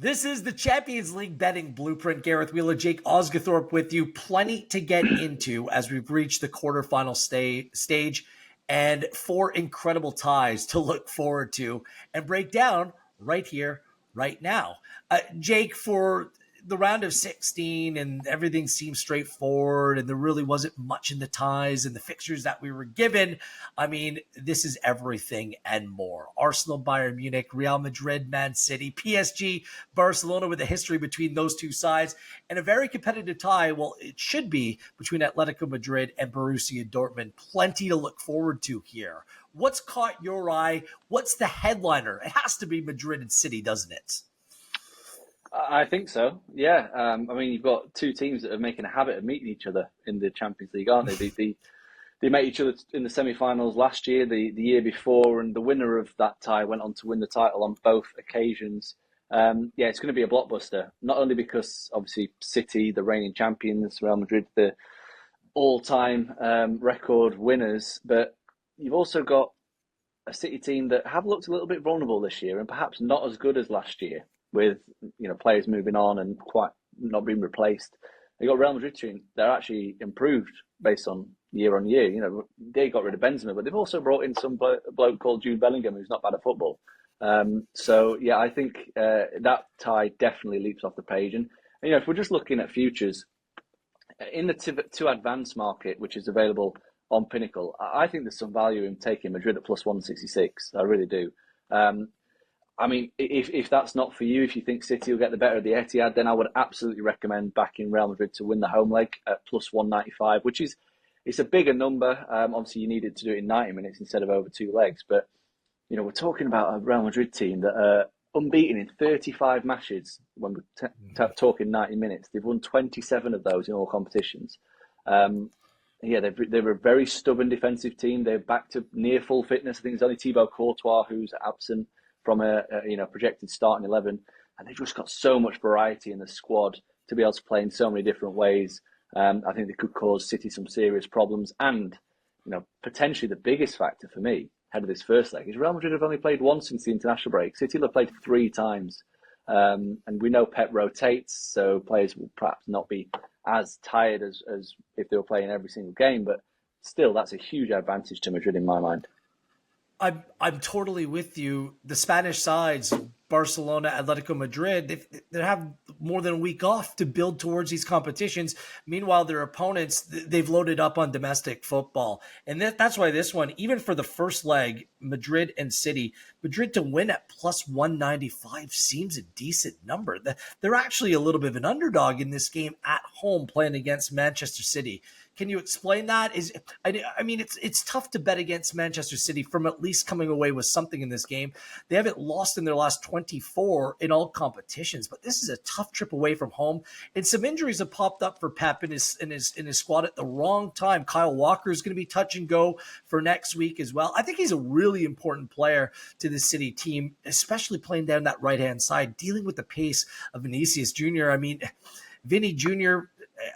This is the Champions League betting blueprint. Gareth Wheeler, Jake Osgathorpe with you. Plenty to get into as we've reached the quarterfinal stage and 4 incredible ties to look forward to and break down right here, right now. Jake, for the round of 16 and everything seemed straightforward and there really wasn't much in the ties and the fixtures that we were given. I mean, this is everything and more. Arsenal, Bayern Munich, Real Madrid, Man City, PSG, Barcelona, with a history between those two sides and a very competitive tie. Well, it should be between Atletico Madrid and Borussia Dortmund. Plenty to look forward to here. What's caught your eye? What's the headliner? It has to be Madrid and City, doesn't it? I think so. Yeah. I mean, you've got two teams that are making a habit of meeting each other in the Champions League, aren't they? They met each other in the semi-finals last year, the year before, and the winner of that tie went on to win the title on both occasions. It's going to be a blockbuster, not only because obviously City, the reigning champions, Real Madrid, the all-time record winners, but you've also got a City team that have looked a little bit vulnerable this year and perhaps not as good as last year, with players moving on and quite not being replaced. They got Real Madrid team. They're actually improved based on year. They got rid of Benzema, but they've also brought in some bloke called Jude Bellingham who's not bad at football. I think that tie definitely leaps off the page. And if we're just looking at futures in the to advance market, which is available on Pinnacle, I think there's some value in taking Madrid at plus 166. I really do. I mean, if that's not for you, if you think City will get the better of the Etihad, then I would absolutely recommend backing Real Madrid to win the home leg at plus 195, it's a bigger number. Obviously, you needed to do it in 90 minutes instead of over 2 legs. But, we're talking about a Real Madrid team that are unbeaten in 35 matches when we're talking 90 minutes. They've won 27 of those in all competitions. They're a very stubborn defensive team. They're back to near full fitness. I think it's only Thibaut Courtois who's absent from a projected starting 11, and they've just got so much variety in the squad to be able to play in so many different ways. I think they could cause City some serious problems, and potentially the biggest factor for me ahead of this first leg is Real Madrid have only played once since the international break. City will have played 3 times, and we know Pep rotates, so players will perhaps not be as tired as if they were playing every single game, but still, that's a huge advantage to Madrid in my mind. I'm totally with you. The Spanish sides, Barcelona, Atletico Madrid, they have more than a week off to build towards these competitions. Meanwhile, their opponents, they've loaded up on domestic football. And that's why this one, even for the first leg, Madrid and City, Madrid to win at plus 195 seems a decent number. They're actually a little bit of an underdog in this game at home playing against Manchester City. Can you explain that? It's tough to bet against Manchester City from at least coming away with something in this game. They haven't lost in their last 24 in all competitions, but this is a tough trip away from home. And some injuries have popped up for Pep in his squad at the wrong time. Kyle Walker is going to be touch and go for next week as well. I think he's a really important player to the City team, especially playing down that right-hand side, dealing with the pace of Vinicius Jr. I mean, Vinny Jr.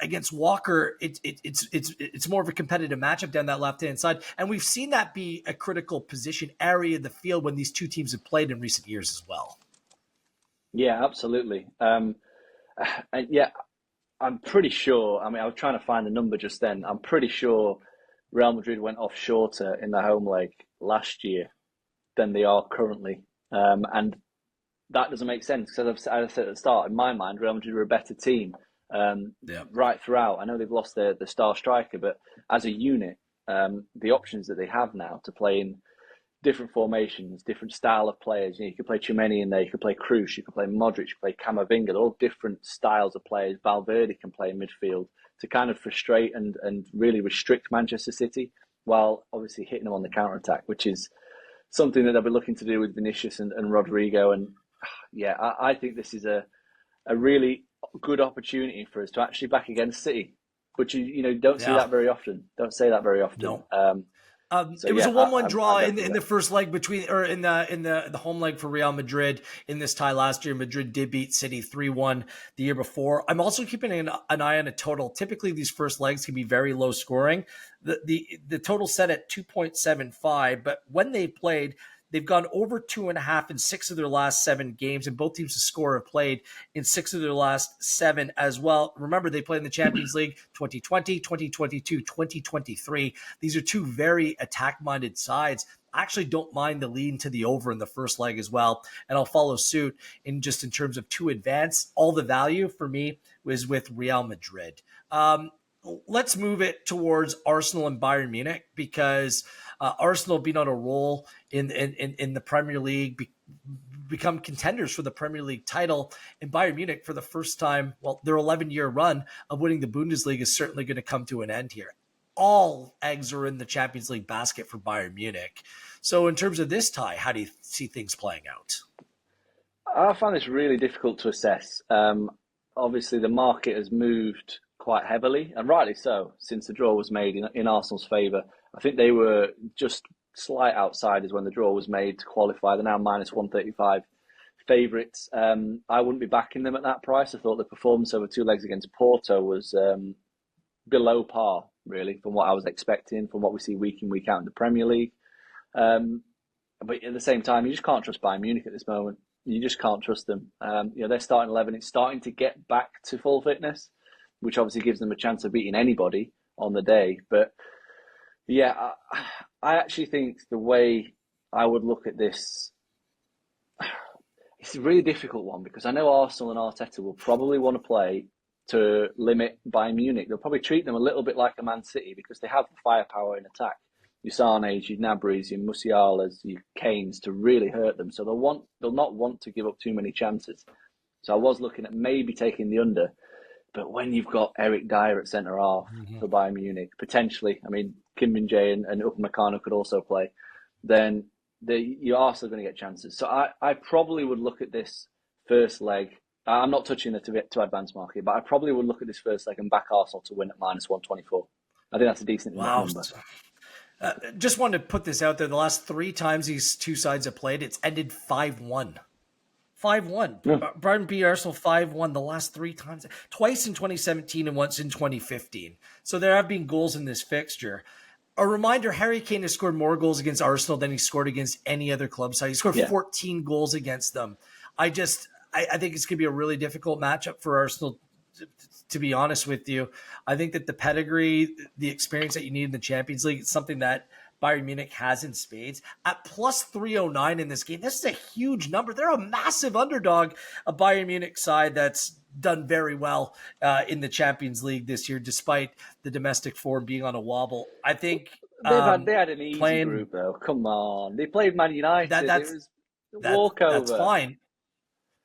against Walker, it's more of a competitive matchup down that left-hand side. And we've seen that be a critical position area of the field when these two teams have played in recent years as well. Yeah, absolutely. I'm pretty sure, I was trying to find the number just then. I'm pretty sure Real Madrid went off shorter in the home leg last year than they are currently. And that doesn't make sense because, as I said at the start, in my mind, Real Madrid are a better team. Right throughout. I know they've lost the star striker, but as a unit, the options that they have now to play in different formations, different style of players. You could play Tchouaméni in there, you could play Kroos, you could play Modric, you could play Camavinga. They're all different styles of players. Valverde can play in midfield to kind of frustrate and really restrict Manchester City, while obviously hitting them on the counter-attack, which is something that they'll be looking to do with Vinicius and Rodrigo. And I think this is a really good opportunity for us to actually back against City, which you don't see that very often. Don't say that very often. No. It was a 1-1 draw in the first leg in the home leg for Real Madrid in this tie last year. Madrid did beat City 3-1 the year before. I'm also keeping an eye on a total. Typically, these first legs can be very low scoring. The total set at 2.75, but when they played, They've gone over 2.5 in 6 of their last 7 games, and both teams to score have played in 6 of their last 7 as well. Remember, they played in the Champions League 2020, 2022, 2023. These are two very attack-minded sides. I actually don't mind the lean to the over in the first leg as well, and I'll follow suit in terms of to advance. All the value for me was with Real Madrid. Let's move it towards Arsenal and Bayern Munich, because Arsenal been on a roll in the Premier League, become contenders for the Premier League title, and Bayern Munich, for the first time, well, their 11-year run of winning the Bundesliga is certainly going to come to an end here. All eggs are in the Champions League basket for Bayern Munich. So in terms of this tie, how do you see things playing out? I find this really difficult to assess. Obviously, the market has moved quite heavily, and rightly so, since the draw was made in Arsenal's favour. I think they were just slight outsiders when the draw was made to qualify. They're now minus 135 favourites. I wouldn't be backing them at that price. I thought the performance over 2 legs against Porto was below par, really, from what I was expecting, from what we see week in, week out in the Premier League. But at the same time, you just can't trust Bayern Munich at this moment. You just can't trust them. Their starting 11, it's starting to get back to full fitness, which obviously gives them a chance of beating anybody on the day. But yeah, I actually think the way I would look at this, it's a really difficult one, because I know Arsenal and Arteta will probably want to play to limit Bayern Munich. They'll probably treat them a little bit like a Man City, because they have the firepower in attack. Your Sane's, your Gnabry's, your Musiala's, your Kane's, to really hurt them. So they'll not want to give up too many chances. So I was looking at maybe taking the under. But when you've got Eric Dyer at centre half for Bayern Munich, potentially, I mean, Kim Min-jae and Upamecano could also play, then you are still going to get chances. So I probably would look at this first leg. I'm not touching the to advance market, but I probably would look at this first leg and back Arsenal to win at minus 124. I think that's a decent number. Just wanted to put this out there. The last 3 times these two sides have played, it's ended 5-1. 5-1. Yeah. Bayern beat Arsenal 5-1 the last 3 times. Twice in 2017 and once in 2015. So there have been goals in this fixture. A reminder, Harry Kane has scored more goals against Arsenal than he scored against any other club side. He scored 14 goals against them. I think it's going to be a really difficult matchup for Arsenal, to be honest with you. I think that the pedigree, the experience that you need in the Champions League, it's something that Bayern Munich has in spades. At plus 309 in this game, this is a huge number. They're a massive underdog, a Bayern Munich side that's done very well in the Champions League this year, despite the domestic form being on a wobble. I think they had an easy group, though. Come on. They played Man United. It was a walkover. That's fine.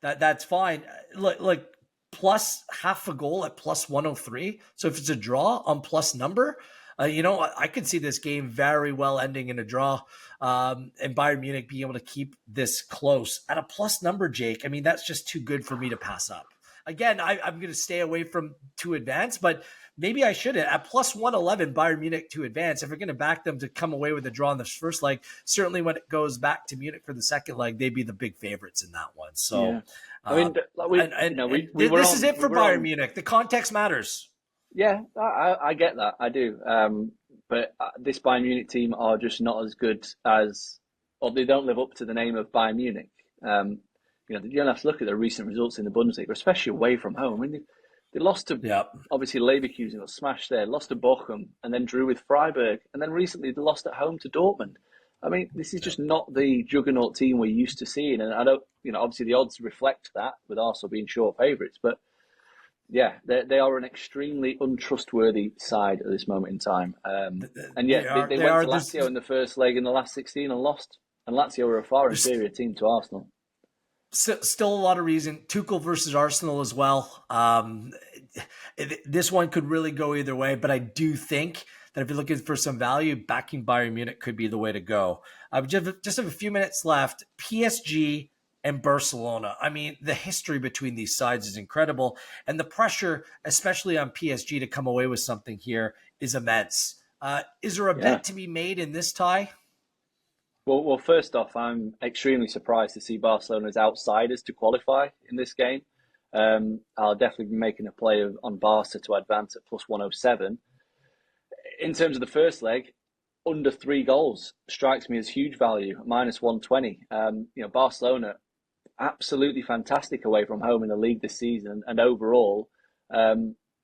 That's fine. Look, plus half a goal at plus 103. So if it's a draw on plus number, I could see this game very well ending in a draw, and Bayern Munich being able to keep this close at a plus number, Jake. I mean, that's just too good for me to pass up. Again, I'm going to stay away from to advance, but maybe I shouldn't. At plus 111, Bayern Munich to advance. If we're going to back them to come away with a draw in the first leg, certainly when it goes back to Munich for the second leg, they'd be the big favorites in that one. So, yeah. I mean, this is it for Bayern Munich. The context matters. Yeah, I get that. I do. But this Bayern Munich team are just not as good as, or they don't live up to the name of Bayern Munich. You don't have to look at their recent results in the Bundesliga, especially away from home. I mean, they lost to, obviously, Leverkusen got smashed there, lost to Bochum, and then drew with Freiburg. And then recently they lost at home to Dortmund. I mean, this is just not the juggernaut team we're used to seeing. And I don't, obviously the odds reflect that, with Arsenal being short favourites. But yeah, they are an extremely untrustworthy side at this moment in time. And yet they went to Lazio in the first leg in the last 16 and lost. And Lazio were a far inferior team to Arsenal. Still a lot of reason. Tuchel versus Arsenal as well. This one could really go either way, but I do think that if you're looking for some value, backing Bayern Munich could be the way to go. Just have a few minutes left. PSG and Barcelona. I mean, the history between these sides is incredible, and the pressure, especially on PSG, to come away with something here is immense. Is there a bet to be made in this tie? Well, first off, I'm extremely surprised to see Barcelona as outsiders to qualify in this game. I'll definitely be making a play on Barca to advance at plus 107. In terms of the first leg, under 3 goals strikes me as huge value, -120. Barcelona absolutely fantastic away from home in the league this season, and overall,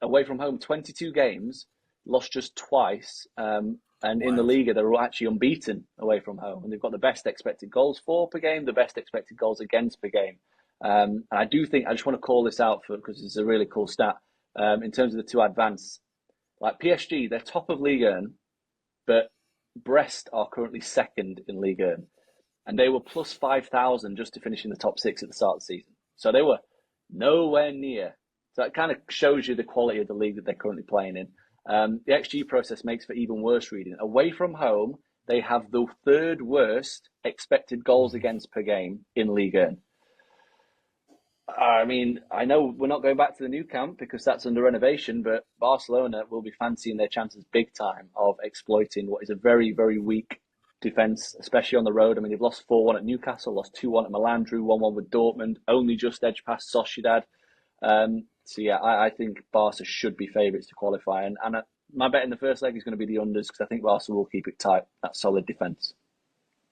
away from home 22 games, lost just twice, and in the Wild. Liga they're actually unbeaten away from home, and they've got the best expected goals for per game, the best expected goals against per game. And I do think I just want to call this out for because it's a really cool stat in terms of the two advance. Like PSG, they're top of Ligue 1, but Brest are currently second in Ligue 1, and they were plus 5,000 just to finish in the top six at the start of the season. So they were nowhere near. So that kind of shows you the quality of the league that they're currently playing in. The XG process makes for even worse reading. Away from home, they have the third worst expected goals against per game in Ligue 1. I mean, I know we're not going back to the new camp because that's under renovation, but Barcelona will be fancying their chances big time of exploiting what is a very, very weak defence, especially on the road. I mean, they've lost 4-1 at Newcastle, lost 2-1 at Milan, drew 1-1 with Dortmund, only just edged past Sociedad. I think Barca should be favourites to qualify. And my bet in the first leg is going to be the unders because I think Barca will keep it tight. That solid defence.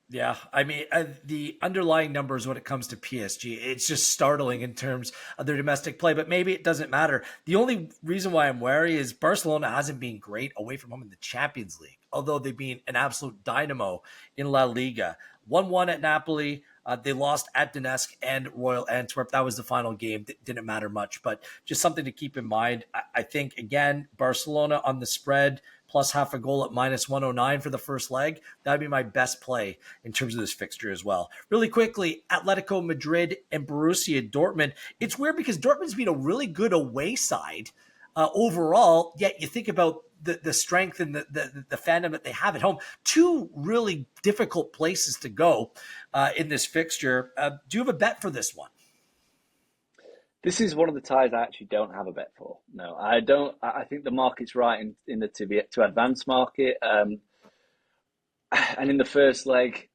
Yeah, I mean, the underlying numbers when it comes to PSG, it's just startling in terms of their domestic play, but maybe it doesn't matter. The only reason why I'm wary is Barcelona hasn't been great away from home in the Champions League, although they've been an absolute dynamo in La Liga. 1-1 at Napoli. They lost at Donetsk and Royal Antwerp. That was the final game. Didn't matter much, but just something to keep in mind. I think, again, Barcelona on the spread, plus half a goal at -109 for the first leg. That would be my best play in terms of this fixture as well. Really quickly, Atletico Madrid and Borussia Dortmund. It's weird because Dortmund's been a really good away side overall, yet you think about the strength and the fandom that they have at home. Two really difficult places to go in this fixture. Do you have a bet for this one? This is one of the ties I actually don't have a bet for. No, I don't. I think the market's right in the to advance market. And in the first leg,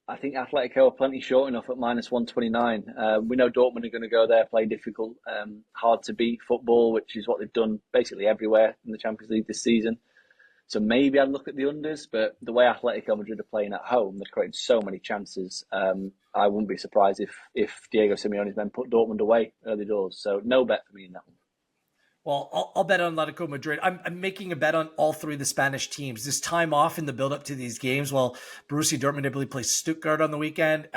I think Atletico are plenty short enough at -129. We know Dortmund are going to go there, play difficult, hard to beat football, which is what they've done basically everywhere in the Champions League this season. So maybe I'd look at the unders, but the way Atletico Madrid are playing at home, they're creating so many chances. I wouldn't be surprised if Diego Simeone's men put Dortmund away early doors. So no bet for me in that one. Well, I'll bet on Atletico Madrid. I'm making a bet on all three of the Spanish teams. This time off in the build-up to these games, well, Borussia Dortmund, I believe, plays Stuttgart on the weekend,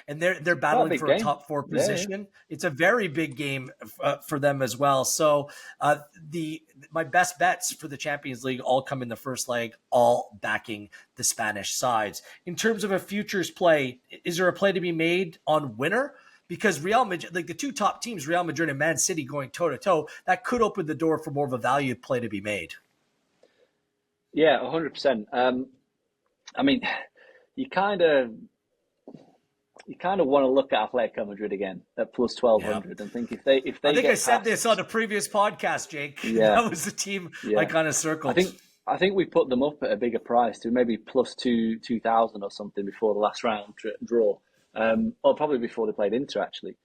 and they're battling for a top four position. Yeah. It's a very big game for them as well. So my best bets for the Champions League all come in the first leg, all backing the Spanish sides. In terms of a futures play, is there a play to be made on winner? Because Real Madrid, like the two top teams, Real Madrid and Man City going toe-to-toe, that could open the door for more of a value play to be made. Yeah, 100%. I mean, you kind of want to look at Atletico Madrid again at plus 1,200 and think if they I think I said this on a previous podcast, Jake. Yeah. That was the team I kind of circled. I think we put them up at a bigger price to maybe plus 2,000 or something before the last round draw. Or probably before they played Inter, actually.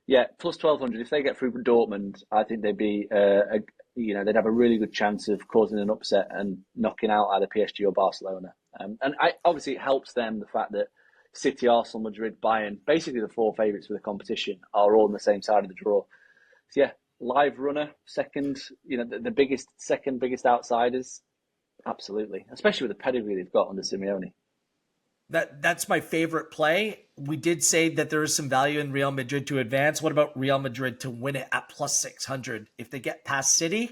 Yeah, plus 1,200. If they get through Dortmund, I think they'd be, they'd have a really good chance of causing an upset and knocking out either PSG or Barcelona. Obviously, it helps them the fact that City, Arsenal, Madrid, Bayern, basically the four favourites for the competition, are all on the same side of the draw. So yeah, live runner, second, the second biggest outsiders, absolutely, especially with the pedigree they've got under Simeone. That's my favorite play. We did say that there is some value in Real Madrid to advance. What about Real Madrid to win it at plus 600? If they get past City,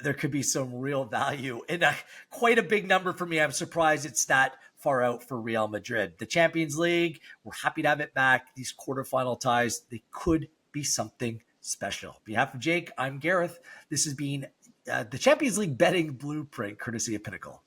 there could be some real value. And quite a big number for me. I'm surprised it's that far out for Real Madrid. The Champions League, we're happy to have it back. These quarterfinal ties, they could be something special. On behalf of Jake, I'm Gareth. This has been the Champions League betting blueprint, courtesy of Pinnacle.